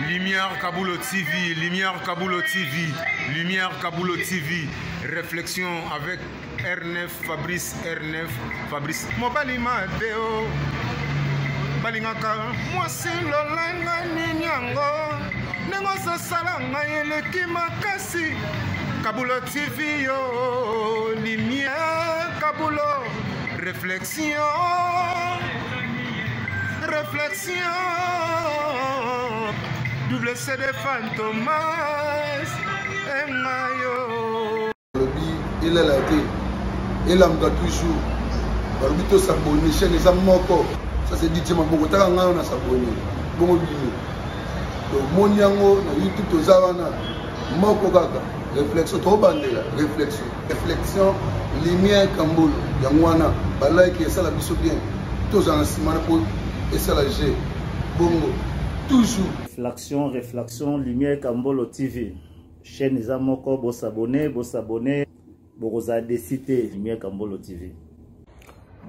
Lumière Kaboulo TV, Lumière Kaboulo TV, Lumière Kaboulo TV. Réflexion avec R9, Fabrice R9, Fabrice. Mobali Mateo, Balingaka, moi c'est l'olanga ninyango, nengo salanga yeleki makasi. Kaboulo TV yo, Lumière Kaboulo, réflexion, réflexion. Double CD Fantomas Mayo. Il est là, il a toujours. Barbito s'abonne, chaîne les amoko. Ça c'est dit, ma beaucoup t'as un an s'abonner. Bon billet. Donc mon yango, na YouTube tozawana. Moko gaga. Réflexion, trop bandela. Réflexion. Réflexion. Lumière Kambolo. Yangwana. Balai qui est ça la biso bien. Tous en simana pour et ça la G. Bongo. Toujours. Réflexion, Lumière Kambolo TV. Chaîne Zamoko, vous s'abonnez, vous avez décidé Lumière Kambolo TV.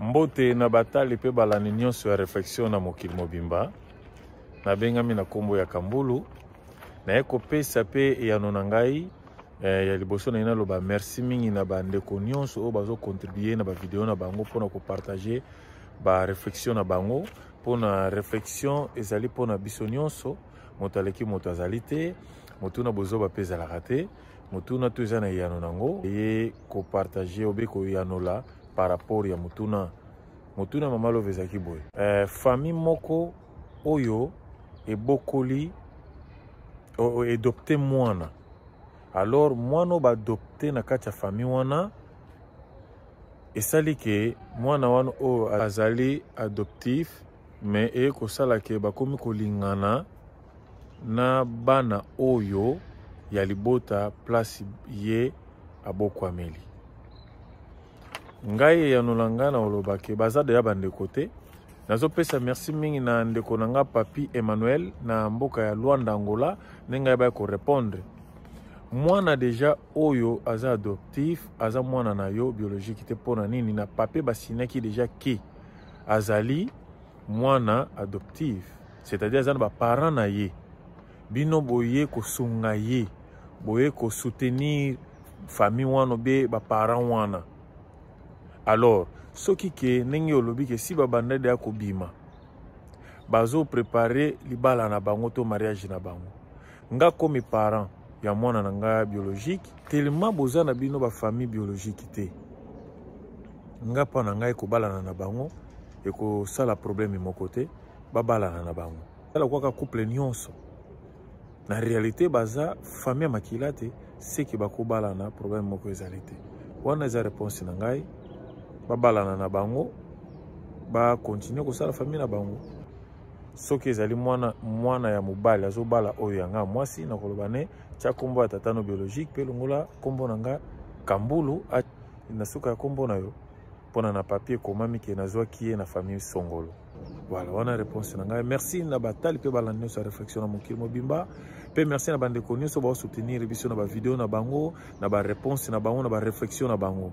Mbote na batali pe balani nyonso ya réflexion na mokili mobimba. Na bengami na kombo ya Kambolo. Na eko pesa pe ya nonangai. Ya liboso na ina loba merci mingi na bandeko nyonso o bazo contribuer na ba vidéo na bango pona ko partager ba réflexion na bango. Pour la réflexion, ezali pour na biso nyonso, moto aleki moto azali te, moto na bozo ba peza la raté, moto na tuza na yano nango et ko partager obe ko yanola par rapport ya moto na mama lo vezaki boy. Famille moko oyo e bokoli o adopté mwana. Alors mwana ba adopté na kati ya famille wana esali ke mwana wana o azali adoptif. Mais et ko sala ke bakomi kolingana na bana oyo ya libota place ye abokwameli. Ngai ya nolangana oloba ke bazade ya bande kote. Nazo pesa merci mingi na ndeko nanga papi Emmanuel na mboka ya Luanda Angola nenga ba ko répondre. Mwana deja oyo aza adoptif, aza mwana na yo biologique te pona nini na papi basinaki deja ki azali mwana adoptif, c'est-à-dire azana ba parents na ye bino boye ko sunga ye boye ko soutenir famille wana be ba parents wana. Alors soki ke nengi olobi ke si ba banda de akobima bazo préparer libala na bango to mariage na bango nga komi parent ya mwana na nga biologique tellement bozana bino ba famille biologique te nga pa na ngai ko balana na bango et que ça la problème mon côté babala na bango la kwa couple nyonso na réalité baza famille makilate c'est que bako bala na problème moko ezalité wana za réponse na ngai babala na bango ba continuer ko sala famille na bango soki ezali mwana ya mobali azo bala oyo yanga mwasi na kolobane tia kombo atatano biologique pe longola kombo na nga Kambolo na suka ya kombo na yo pona na papier komami ke nazwa kiye na famille Songolo. Voilà, on a réponse na ngai. Merci na batali pe balande sa réflexion na mokili mobimba. Pe merci na bande konyo so ba soutenir biso na ba vidéo na bango, na ba réponse na bango, na ba réflexion na bango.